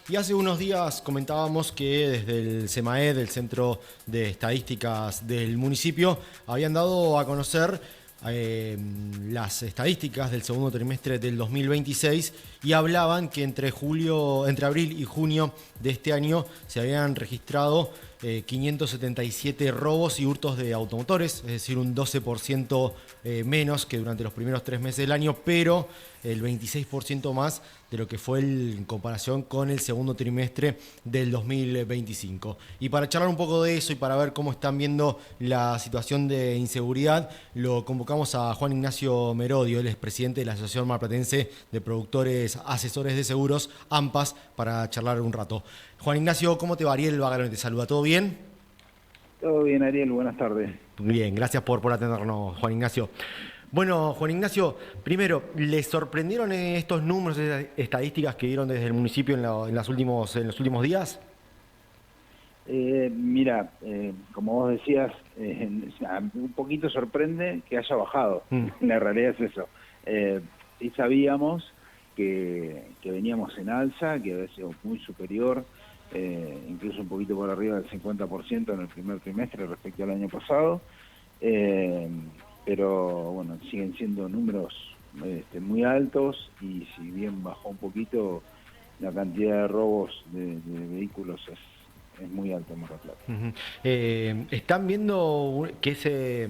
Y hace unos días comentábamos que desde el CEMAED, el Centro de Estadísticas del municipio, habían dado a conocer las estadísticas del segundo trimestre del 2026 y hablaban que entre abril y junio de este año se habían registrado 577 robos y hurtos de automotores, es decir, un 12% menos que durante los primeros 3 meses del año, pero el 26% más de lo que fue en comparación con el segundo trimestre del 2025. Y para charlar un poco de eso y para ver cómo están viendo la situación de inseguridad, lo convocamos a Juan Ignacio Merodio, él es presidente de la Asociación Marplatense de Productores Asesores de Seguros, AMPAS, para charlar un rato. Juan Ignacio, ¿cómo te va? Ariel Bagarón te saluda, ¿todo bien? Todo bien, Ariel, buenas tardes. Bien, gracias por atendernos, Juan Ignacio. Bueno, Juan Ignacio, primero, ¿les sorprendieron estos números, estas estadísticas que dieron desde el municipio en los últimos días? Mira, como vos decías, un poquito sorprende que haya bajado. Mm. La realidad es eso. Sí sabíamos que veníamos en alza, que había sido muy superior, incluso un poquito por arriba del 50% en el primer trimestre respecto al año pasado. Pero bueno, siguen siendo números muy altos, y si bien bajó un poquito, la cantidad de robos de vehículos es muy alta en Mar del Plata. Ujú. ¿Están viendo que ese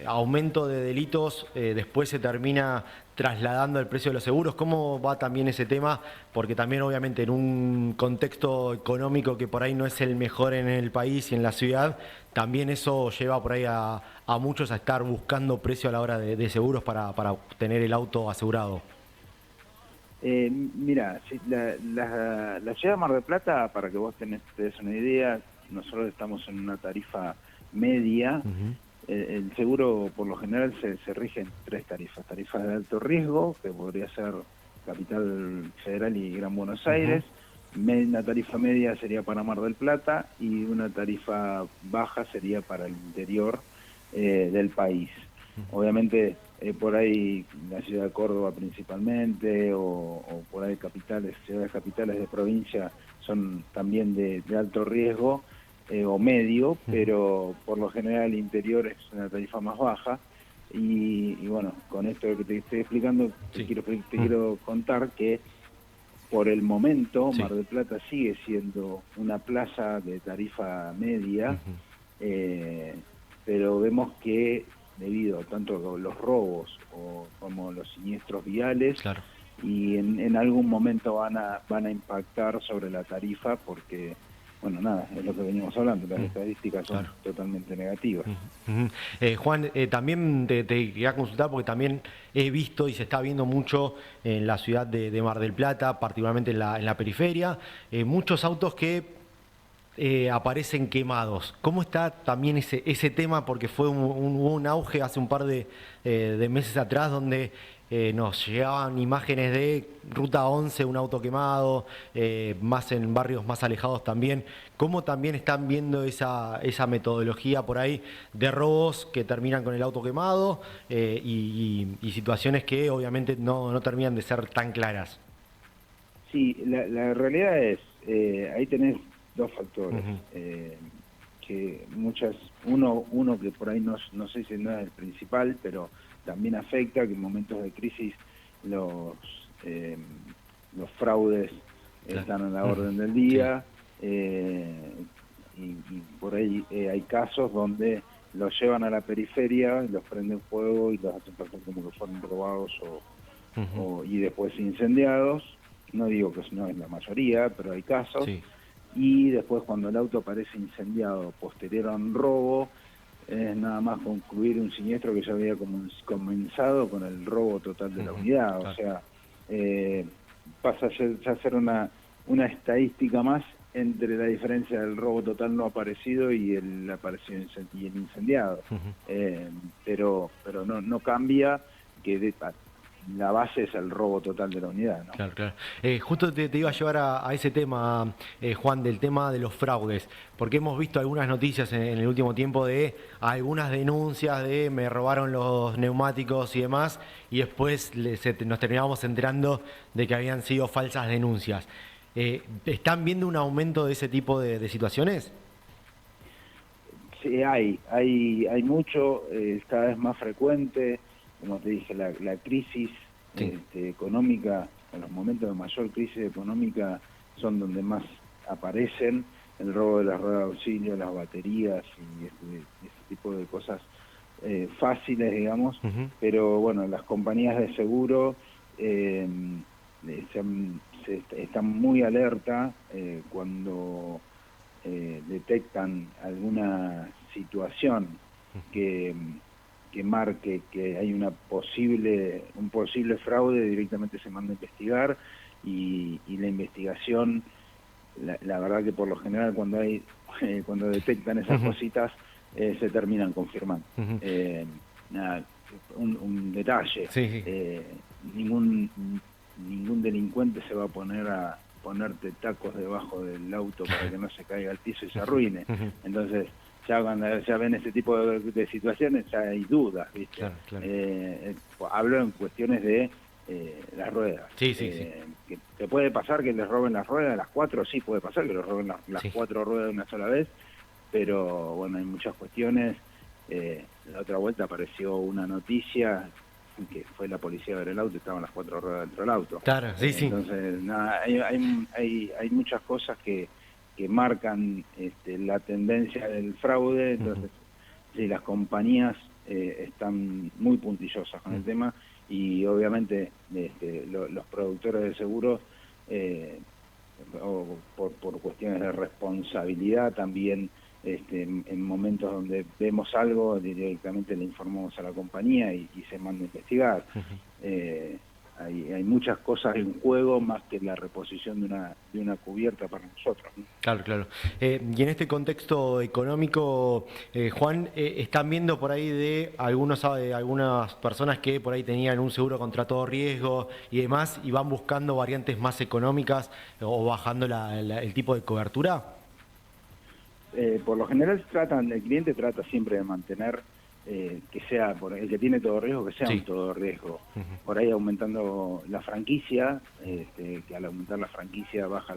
aumento de delitos después se termina trasladando al precio de los seguros? ¿Cómo va también ese tema? Porque también obviamente en un contexto económico que por ahí no es el mejor en el país y en la ciudad, también eso lleva por ahí a muchos a estar buscando precio a la hora de seguros para tener el auto asegurado. Mira, si la ciudad de Mar del Plata, para que vos te des una idea, nosotros estamos en una tarifa media. Ujú. El seguro por lo general se rige en tres tarifas: tarifas de alto riesgo, que podría ser Capital Federal y Gran Buenos Ujú. Aires; una tarifa media sería para Mar del Plata, y una tarifa baja sería para el interior del país. Obviamente por ahí la ciudad de Córdoba principalmente, o por ahí ciudades capitales de provincia son también de alto riesgo o medio, Ujú. pero por lo general el interior es una tarifa más baja. Y bueno, con esto que te estoy explicando, Sí. te Mm. quiero contar que por el momento Sí. Mar del Plata sigue siendo una plaza de tarifa media, Ujú. eh, pero vemos que debido a tanto los robos como los siniestros viales, Claro. y en algún momento van a impactar sobre la tarifa, porque, bueno, nada, es lo que venimos hablando, las Mm. estadísticas son Claro. totalmente negativas. Ujú, ujú. Juan, también te quería consultar porque también he visto y se está viendo mucho en la ciudad de Mar del Plata, particularmente en la periferia, muchos autos que aparecen quemados. ¿Cómo está también ese tema? Porque hubo un auge hace un par de meses atrás donde nos llegaban imágenes de Ruta 11, un auto quemado, más en barrios más alejados también. ¿Cómo también están viendo esa metodología por ahí de robos que terminan con el auto quemado y situaciones que obviamente no terminan de ser tan claras? Sí, la realidad es, ahí tenés dos factores, Ujú. que uno que por ahí no sé si no es el principal, pero también afecta, que en momentos de crisis los, eh, los fraudes Claro. están a la Ujú. orden del Sí. día. Y por ahí hay casos donde los llevan a la periferia, los prenden fuego y los hacen pasar como que fueron robados Ujú. y después incendiados. No digo que no es la mayoría, pero hay casos. Sí. Y después, cuando el auto aparece incendiado posterior a un robo, es nada más concluir un siniestro que ya había comenzado con el robo total de la Ujú. unidad. O Claro. sea, eh, pasa ya a ser una estadística más entre la diferencia del robo total no aparecido y el aparecido y el incendiado. Ujú. Eh, pero no cambia que la base es el robo total de la unidad, ¿no? Claro, claro. Justo te iba a llevar a ese tema, Juan, del tema de los fraudes, porque hemos visto algunas noticias en el último tiempo de algunas denuncias de me robaron los neumáticos y demás, y después nos terminábamos enterando de que habían sido falsas denuncias. ¿Están viendo un aumento de ese tipo de situaciones? Sí, hay mucho, es cada vez más frecuente, como te dije, la crisis Sí. económica, en los momentos de mayor crisis económica son donde más aparecen, el robo de las ruedas de auxilio, las baterías y ese tipo de cosas fáciles, digamos, Ujú. pero bueno, las compañías de seguro están muy alerta cuando detectan alguna situación que, que marque que hay un posible fraude, directamente se manda a investigar y la investigación, la verdad que por lo general cuando detectan esas Ujú. cositas se terminan confirmando. Ujú. Nada, un detalle, Sí, sí. ningún delincuente se va a poner a ponerte tacos debajo del auto para que no se caiga al piso y se arruine. Ujú. Entonces, ya cuando ya ven ese tipo de situaciones, ya hay dudas, ¿viste? Claro, claro. Hablo en cuestiones de las ruedas. Sí, sí, sí. Que te puede pasar que les roben las ruedas, las cuatro, sí puede pasar que les roben las Sí. cuatro ruedas de una sola vez, pero bueno, hay muchas cuestiones. La otra vuelta apareció una noticia que fue la policía a ver el auto, estaban las cuatro ruedas dentro del auto. Claro, sí, sí. Entonces, nada, hay muchas cosas que marcan la tendencia del fraude, Ujú. entonces sí, las compañías están muy puntillosas con Ujú. el tema y obviamente los productores de seguros o por cuestiones de responsabilidad también en momentos donde vemos algo directamente le informamos a la compañía y se manda a investigar. Ujú. Eh, hay muchas cosas en juego más que la reposición de una cubierta para nosotros, ¿no? Claro, claro. Y en este contexto económico, Juan, ¿están viendo por ahí de algunas personas que por ahí tenían un seguro contra todo riesgo y demás y van buscando variantes más económicas o bajando el tipo de cobertura? Por lo general el cliente trata siempre de mantener que sea, el que tiene todo riesgo, que sea un Sí. todo riesgo. Ujú. Por ahí aumentando la franquicia, que al aumentar la franquicia baja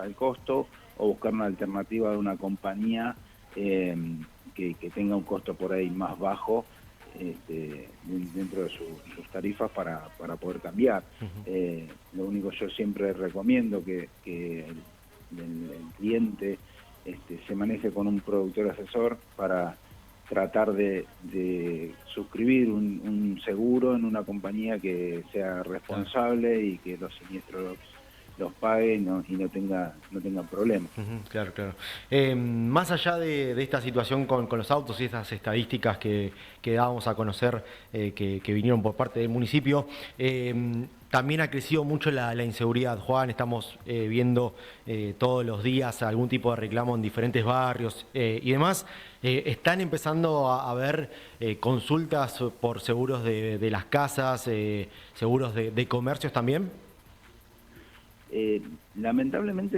el costo, o buscar una alternativa de una compañía que tenga un costo por ahí más bajo dentro de sus tarifas para poder cambiar. Lo único yo siempre recomiendo que el cliente se maneje con un productor asesor para tratar de suscribir un seguro en una compañía que sea Claro. responsable y que los siniestros los pague y no tenga problemas. Ujú. Claro, claro. Más allá de esta situación con los autos y estas estadísticas que dábamos a conocer que vinieron por parte del municipio, también ha crecido mucho la inseguridad, Juan. Estamos viendo todos los días algún tipo de reclamo en diferentes barrios y demás. ¿Están empezando a haber consultas por seguros de las casas, seguros de comercios también? Lamentablemente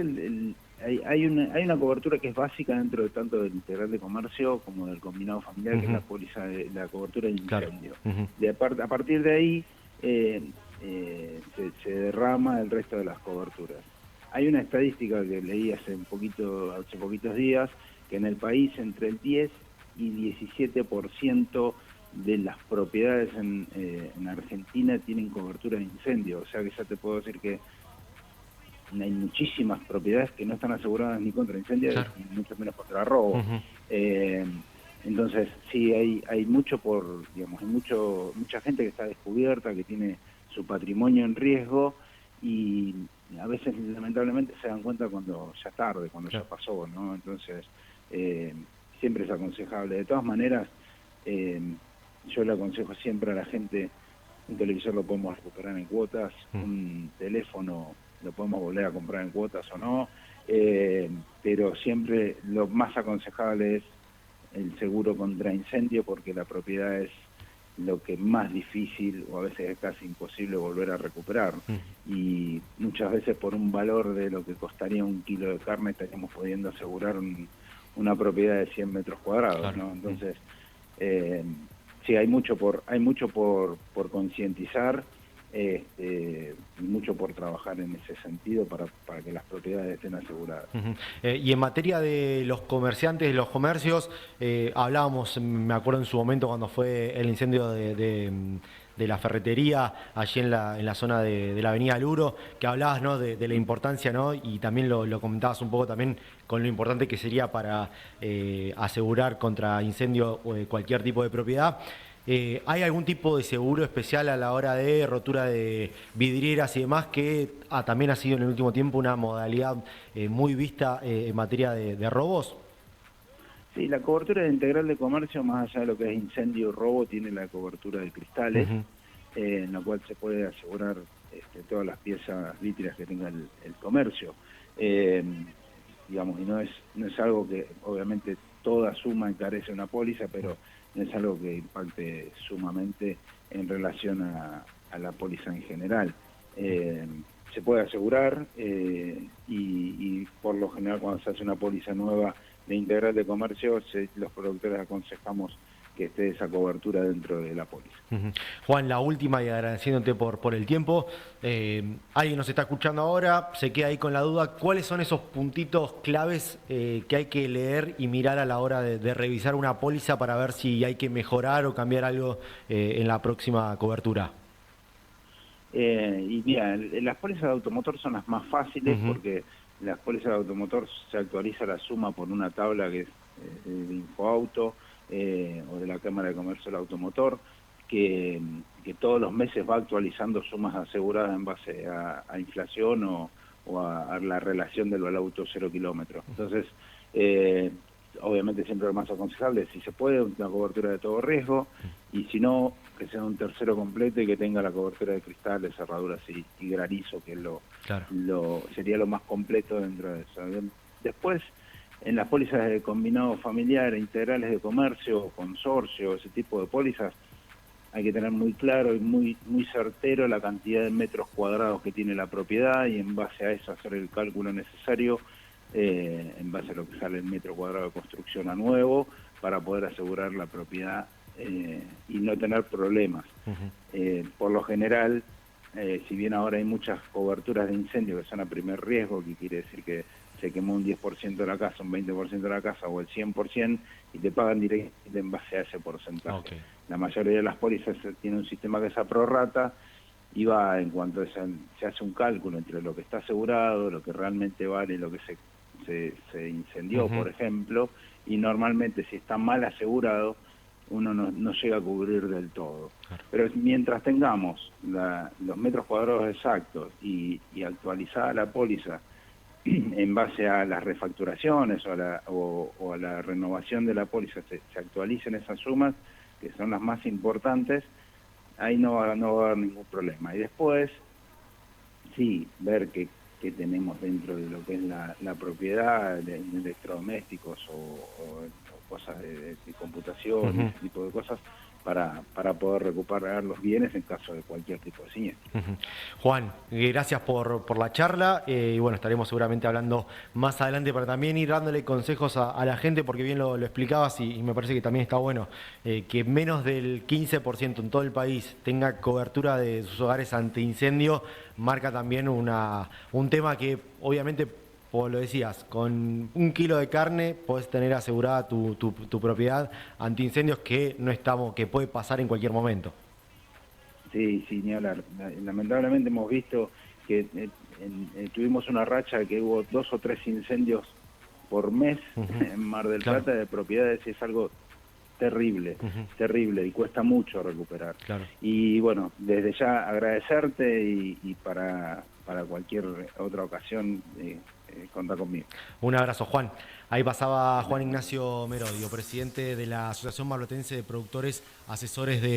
hay una cobertura que es básica dentro de tanto del integral de comercio como del combinado familiar, que es Ujú. la póliza de la cobertura de Claro. incendio. Ujú. A partir de ahí se derrama el resto de las coberturas. Hay una estadística que leí hace poquitos días, que en el país entre el 10 y 17% de las propiedades en Argentina tienen cobertura de incendio. O sea que ya te puedo decir que hay muchísimas propiedades que no están aseguradas ni contra incendios Claro. y mucho menos contra robo. Ujú. Eh, entonces, sí, hay mucho digamos, mucha gente que está descubierta, que tiene su patrimonio en riesgo y a veces lamentablemente se dan cuenta cuando ya es tarde, cuando ya Claro. pasó, ¿no? Entonces, eh, siempre es aconsejable. De todas maneras, eh, yo le aconsejo siempre a la gente, un televisor lo podemos recuperar en cuotas, Mm. un teléfono lo podemos volver a comprar en cuotas o no, pero siempre lo más aconsejable es el seguro contra incendio porque la propiedad es lo que más difícil o a veces es casi imposible volver a recuperar. Mm. Y muchas veces por un valor de lo que costaría un kilo de carne estaríamos pudiendo asegurar una propiedad de 100 metros cuadrados, Claro. ¿no? Mm. Entonces, eh, sí, hay mucho por concientizar y mucho por trabajar en ese sentido para que las propiedades estén aseguradas. Y en materia de los comerciantes, los comercios, hablábamos, me acuerdo en su momento cuando fue el incendio de la ferretería allí en la zona de la avenida Luro, que hablabas, ¿no?, de la importancia, ¿no?, y también lo comentabas un poco también con lo importante que sería para asegurar contra incendio cualquier tipo de propiedad. ¿Hay algún tipo de seguro especial a la hora de rotura de vidrieras y demás que también ha sido en el último tiempo una modalidad muy vista en materia de robos? Sí, la cobertura integral de comercio, más allá de lo que es incendio y robo, tiene la cobertura de cristales, Ujú. en la cual se puede asegurar todas las piezas vítricas que tenga el comercio. Eh, digamos, y no es algo que obviamente toda suma encarece una póliza, pero no es algo que impacte sumamente en relación a la póliza en general. Se puede asegurar y por lo general cuando se hace una póliza nueva de integral de comercio, los productores aconsejamos que esté esa cobertura dentro de la póliza. Ujú. Juan, la última y agradeciéndote por el tiempo. Alguien nos está escuchando ahora, se queda ahí con la duda. ¿Cuáles son esos puntitos claves que hay que leer y mirar a la hora de revisar una póliza para ver si hay que mejorar o cambiar algo en la próxima cobertura? Y mira, las pólizas de automotor son las más fáciles Ujú. porque las pólizas de automotor se actualiza la suma por una tabla que es de Infoauto o de la Cámara de Comercio del Automotor, que todos los meses va actualizando sumas aseguradas en base a inflación o a la relación del auto 0 kilómetros. Entonces, obviamente siempre lo más aconsejable es, si se puede, una cobertura de todo riesgo, y si no, que sea un tercero completo y que tenga la cobertura de cristales, cerraduras y granizo, que es Claro. sería lo más completo dentro de eso. Después, en las pólizas de combinado familiar, integrales de comercio, consorcio, ese tipo de pólizas, hay que tener muy claro y muy certero la cantidad de metros cuadrados que tiene la propiedad y en base a eso hacer el cálculo necesario en base a lo que sale el metro cuadrado de construcción a nuevo para poder asegurar la propiedad y no tener problemas. Por lo general, si bien ahora hay muchas coberturas de incendio que son a primer riesgo, que quiere decir que se quemó un 10% de la casa, un 20% de la casa o el 100% y te pagan directamente en base a ese porcentaje. Okay. La mayoría de las pólizas tiene un sistema que es a prorrata y va en cuanto se hace un cálculo entre lo que está asegurado, lo que realmente vale, lo que se incendió, por ejemplo, y normalmente si está mal asegurado, uno no llega a cubrir del todo. Claro. Pero mientras tengamos los metros cuadrados exactos y actualizada la póliza en base a las refacturaciones o a la renovación de la póliza, se actualicen esas sumas, que son las más importantes, ahí no va a haber ningún problema. Y después, sí, ver qué tenemos dentro de lo que es la propiedad de electrodomésticos o cosas de computación, ese tipo de cosas, para poder recuperar los bienes en caso de cualquier tipo de siniestro. Juan, gracias por la charla y bueno, estaremos seguramente hablando más adelante para también ir dándole consejos a la gente, porque bien lo explicabas y me parece que también está bueno que menos del 15% en todo el país tenga cobertura de sus hogares ante incendio, marca también un tema que obviamente, como lo decías, con 1 kilo de carne podés tener asegurada tu propiedad ante incendios que puede pasar en cualquier momento. Sí, sí, ni hablar. Lamentablemente hemos visto que tuvimos una racha que hubo 2 o 3 incendios por mes en Mar del Claro. Plata de propiedades y es algo terrible, terrible y cuesta mucho recuperar. Claro. Y bueno, desde ya agradecerte y para cualquier otra ocasión contá conmigo. Un abrazo, Juan. Ahí pasaba Juan Ignacio Merodio, presidente de la Asociación Marplatense de Productores Asesores de